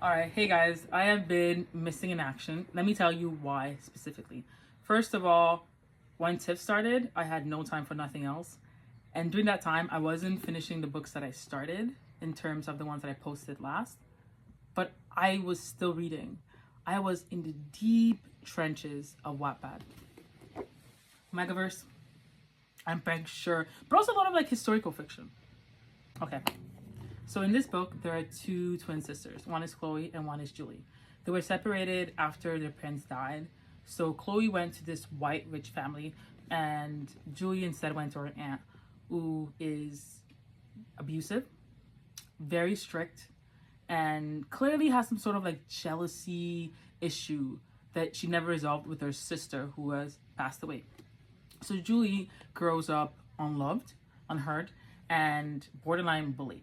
Alright, hey guys, I have been missing in action. Let me tell you why specifically. First of all, when TIFF started, I had no time for nothing else. And during that time, I wasn't finishing the books that I started in terms of the ones that I posted last. But I was still reading. I was in the deep trenches of Wattpad. Megaverse, I'm pretty sure, but also a lot of like historical fiction. Okay. So in this book, there are two twin sisters. One is Chloe and one is Julie. They were separated after their parents died. So Chloe went to this white rich family and Julie instead went to her aunt, who is abusive, very strict, and clearly has some sort of like jealousy issue that she never resolved with her sister who has passed away. So Julie grows up unloved, unheard, and borderline bullied.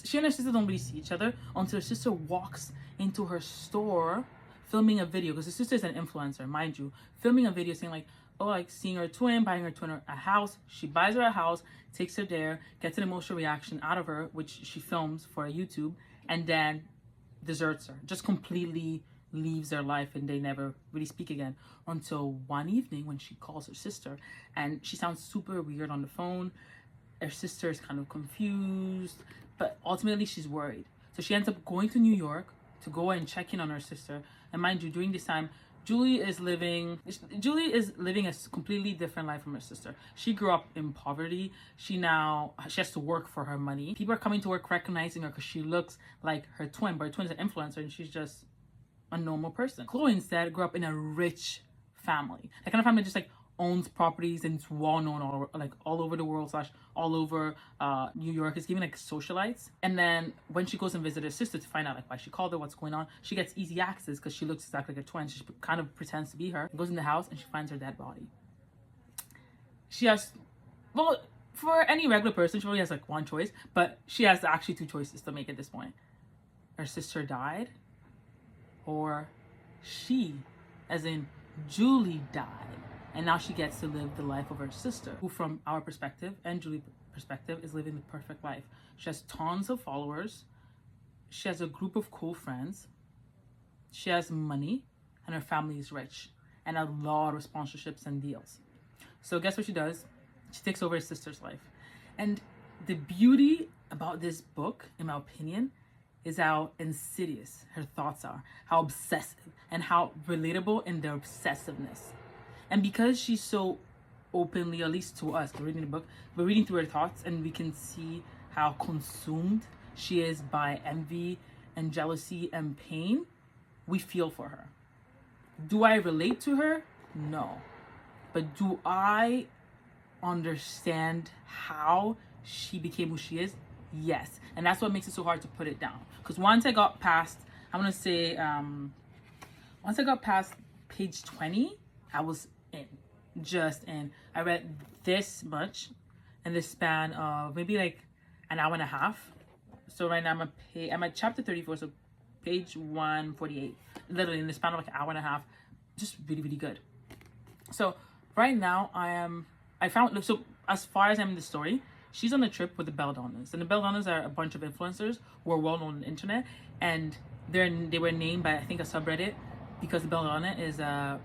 She and her sister don't really see each other until her sister walks into her store filming a video, because her sister is an influencer, mind you, filming a video saying like, oh, like seeing her twin, buying her twin a house. She buys her a house, takes her there, gets an emotional reaction out of her, which she films for YouTube, and then deserts her, just completely leaves their life, and they never really speak again until one evening when she calls her sister, and she sounds super weird on the phone. Her sister is kind of confused, but ultimately she's worried. So she ends up going to New York to go and check in on her sister. And mind you, during this time, Julie is living a completely different life from her sister. She grew up in poverty. She has to work for her money. People are coming to work recognizing her because she looks like her twin, but her twin's an influencer and she's just a normal person. Chloe instead grew up in a rich family. That kind of family just like owns properties and it's well known all over the world / all over New York. It's given like socialites. And then when she goes and visits her sister to find out like why she called her, what's going on, she gets easy access because she looks exactly like her twin. She kind of pretends to be her. Goes in the house and she finds her dead body. She has, well, for any regular person, she only has like one choice, but she has actually two choices to make at this point. Her sister died, or she, as in Julie, died. And now she gets to live the life of her sister, who from our perspective and Julie's perspective is living the perfect life. She has tons of followers. She has a group of cool friends. She has money and her family is rich and a lot of sponsorships and deals. So guess what she does? She takes over her sister's life. And the beauty about this book, in my opinion, is how insidious her thoughts are, how obsessive and how relatable in their obsessiveness. And because she's so openly, at least to us, we're reading the book, we're reading through her thoughts and we can see how consumed she is by envy and jealousy and pain, we feel for her. Do I relate to her? No. But do I understand how she became who she is? Yes. And that's what makes it so hard to put it down. Because once I got past, once I got past page 20, I was just in. I read this much in the span of maybe like an hour and a half. So right now I'm at chapter 34, so page 148. Literally in the span of like an hour and a half. Just really, really good. So right now so as far as I'm in the story, she's on a trip with the Belladonnas. And the Belladonnas are a bunch of influencers who are well known on the internet. And they were named by, I think, a subreddit because the belladonna is a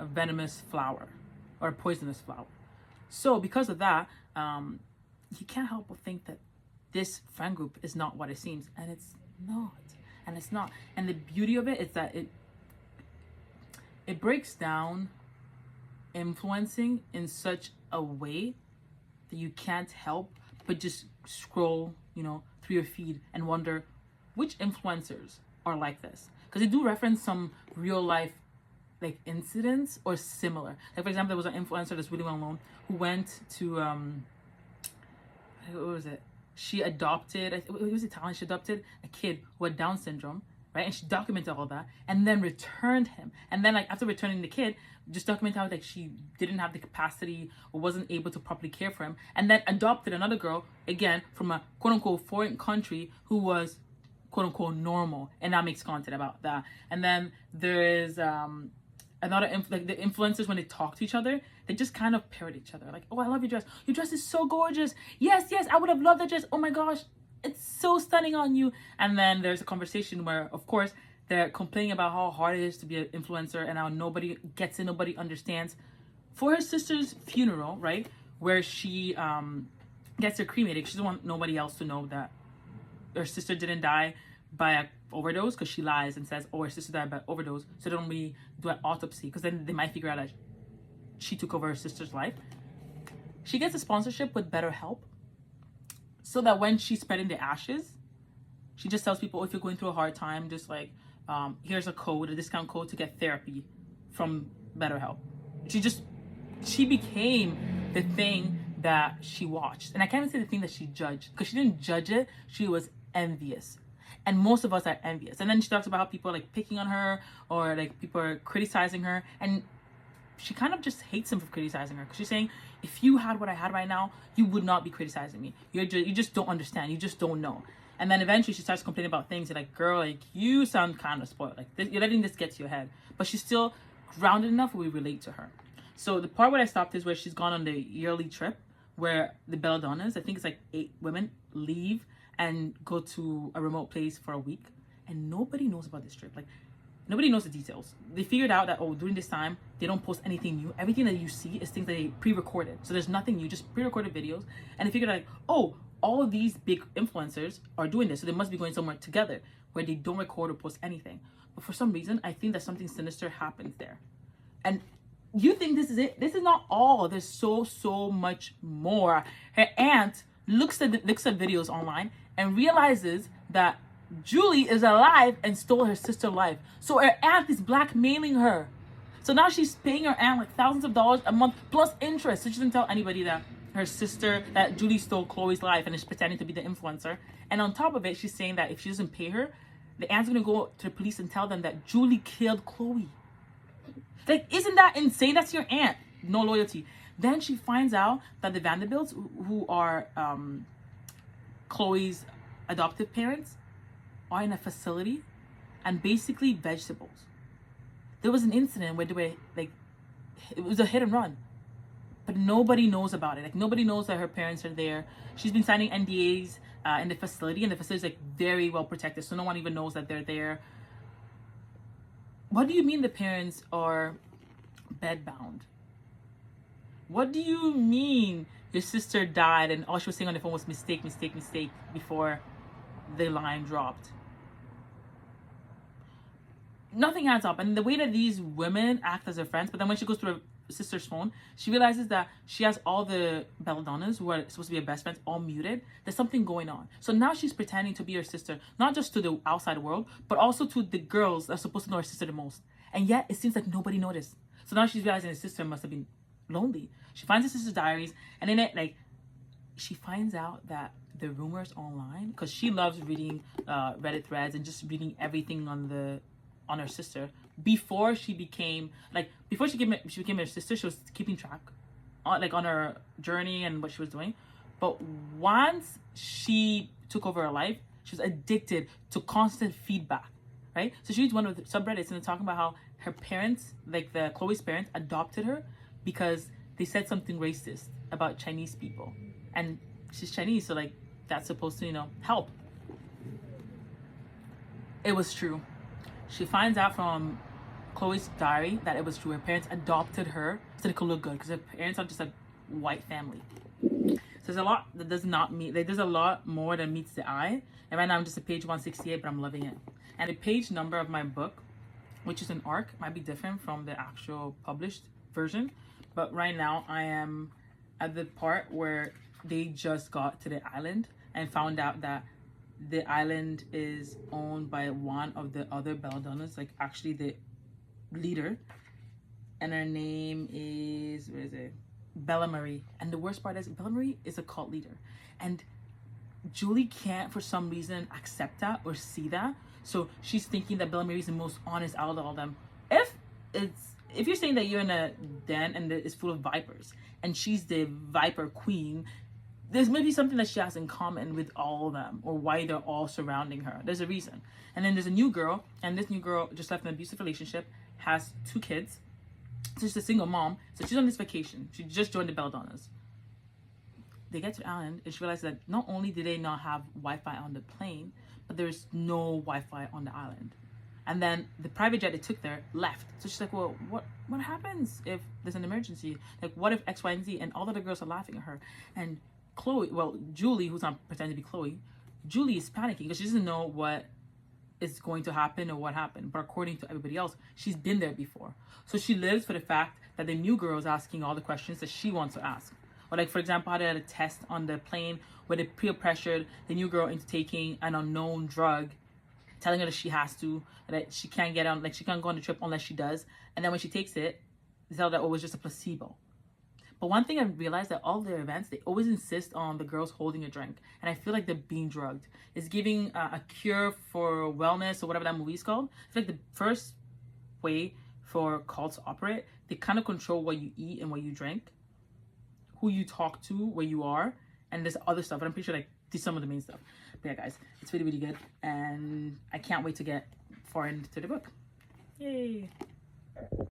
venomous flower or a poisonous flower. So because of that, you can't help but think that this friend group is not what it seems, and it's not. And it's not. And the beauty of it is that it breaks down influencing in such a way that you can't help but just scroll, through your feed and wonder which influencers are like this, because they do reference some real life like incidents or similar. Like for example, there was an influencer that's really well known who went to what was it? She adopted, it was Italian. She adopted a kid who had Down syndrome, right? And she documented all that and then returned him. And then like after returning the kid, just documented how like she didn't have the capacity or wasn't able to properly care for him, and then adopted another girl again from a quote unquote foreign country who was quote unquote normal, and now makes content about that. And then there is another like the influencers, when they talk to each other, they just kind of parrot each other, like, oh, I love your dress is so gorgeous, yes, I would have loved that dress, oh my gosh. it's so stunning on you. And then there's a conversation where, of course, they're complaining about how hard it is to be an influencer and how nobody gets it, nobody understands. For her sister's funeral, right, where she gets her cremated, she doesn't want nobody else to know that her sister didn't die by a overdose, because she lies and says, oh, her sister died by overdose, so they don't really do an autopsy, because then they might figure out that she took over her sister's life. She gets a sponsorship with BetterHelp, so that when she's spreading the ashes, she just tells people, if you're going through a hard time, just like, here's a code, a discount code to get therapy from BetterHelp. She became the thing that she watched. And I can't even say the thing that she judged, because she didn't judge it, she was envious. And most of us are envious. And then she talks about how people are like picking on her, or like people are criticizing her. And she kind of just hates him for criticizing her, because she's saying, if you had what I had right now, you would not be criticizing me. You just don't understand. You just don't know. And then eventually she starts complaining about things. You're like, girl, like, you sound kind of spoiled. Like, you're letting this get to your head. But she's still grounded enough where we relate to her. So the part where I stopped is where she's gone on the yearly trip where the belladonnas, I think it's like 8 women, leave and go to a remote place for a week. And nobody knows about this trip. Like, nobody knows the details. They figured out that, oh, during this time, they don't post anything new. Everything that you see is things that they pre-recorded. So there's nothing new, just pre-recorded videos. And they figured out, like, oh, all of these big influencers are doing this. So they must be going somewhere together where they don't record or post anything. But for some reason, I think that something sinister happens there. And you think this is it? This is not all. There's so much more. Her aunt looks at videos online and realizes that Julie is alive and stole her sister's life. So her aunt is blackmailing her. So now she's paying her aunt like thousands of dollars a month plus interest. So she doesn't tell anybody that her sister, that Julie stole Chloe's life and is pretending to be the influencer. And on top of it, she's saying that if she doesn't pay her, the aunt's gonna go to the police and tell them that Julie killed Chloe. Like, isn't that insane? That's your aunt. No loyalty. Then she finds out that the Vanderbilts, who are Chloe's adoptive parents, are in a facility and basically vegetables. There was an incident where they were like, it was a hit and run, but nobody knows about it. Like, nobody knows that her parents are there. She's been signing NDAs in the facility, and the facility is like very well protected, so no one even knows that they're there. What do you mean the parents are bedbound? What do you mean your sister died and all she was saying on the phone was mistake before the line dropped? Nothing adds up. And the way that these women act as her friends, but then when she goes to her sister's phone, she realizes that she has all the belladonnas, who are supposed to be her best friends, all muted. There's something going on. So now she's pretending to be her sister, not just to the outside world, but also to the girls that are supposed to know her sister the most. And yet it seems like nobody noticed. So now she's realizing her sister must have been lonely. She finds her sister's diaries, and in it, like, she finds out that the rumors online, because she loves reading Reddit threads and just reading everything on her sister. Before she became her sister, she was keeping track on her journey and what she was doing. But once she took over her life, she was addicted to constant feedback, right? So she was one of the subreddits, and they're talking about how her parents, like the Chloe's parents, adopted her because they said something racist about Chinese people, and she's Chinese, so like that's supposed to help. It was true. She finds out from Chloe's diary that it was true. Her parents adopted her so they could look good, because her parents are just a white family. So there's a lot that does not meet, like, there's a lot more that meets the eye. And right now I'm just at page 168, but I'm loving it. And the page number of my book, which is an arc, might be different from the actual published version. But right now I am at the part where they just got to the island and found out that the island is owned by one of the other belladonnas, like actually the leader, and her name is, where is it, Bella Marie. And the worst part is Bella Marie is a cult leader, and Julie can't for some reason accept that or see that. So she's thinking that Bella Marie is the most honest out of all of them. If you're saying that you're in a den and it's full of vipers and she's the viper queen, there's maybe something that she has in common with all of them, or why they're all surrounding her. There's a reason. And then there's a new girl, and this new girl just left an abusive relationship, has 2 kids. So she's a single mom. So she's on this vacation. She just joined the Belladonnas. they get to the island and she realizes that not only did they not have Wi-Fi on the plane, but there's no Wi-Fi on the island. And then the private jet they took there left. So she's like, well, what happens if there's an emergency? Like, what if X, Y, and Z? And all the other girls are laughing at her. And Julie, who's not pretending to be Chloe, Julie is panicking because she doesn't know what is going to happen or what happened. But according to everybody else, she's been there before. So she lives for the fact that the new girl is asking all the questions that she wants to ask. Or like, for example, how they had a test on the plane where they peer pressured the new girl into taking an unknown drug, telling her that she has to, that she can't get on, like she can't go on the trip unless she does. And then when she takes it, they tell her that it was just a placebo. But one thing I realized that all their events, they always insist on the girls holding a drink. And I feel like they're being drugged. It's giving a cure for wellness or whatever that movie's called. I feel like the first way for cults to operate, they kind of control what you eat and what you drink, who you talk to, where you are, and there's other stuff. But I'm pretty sure like these are some of the main stuff. But yeah, guys, it's really, really good. And I can't wait to get far into the book. Yay!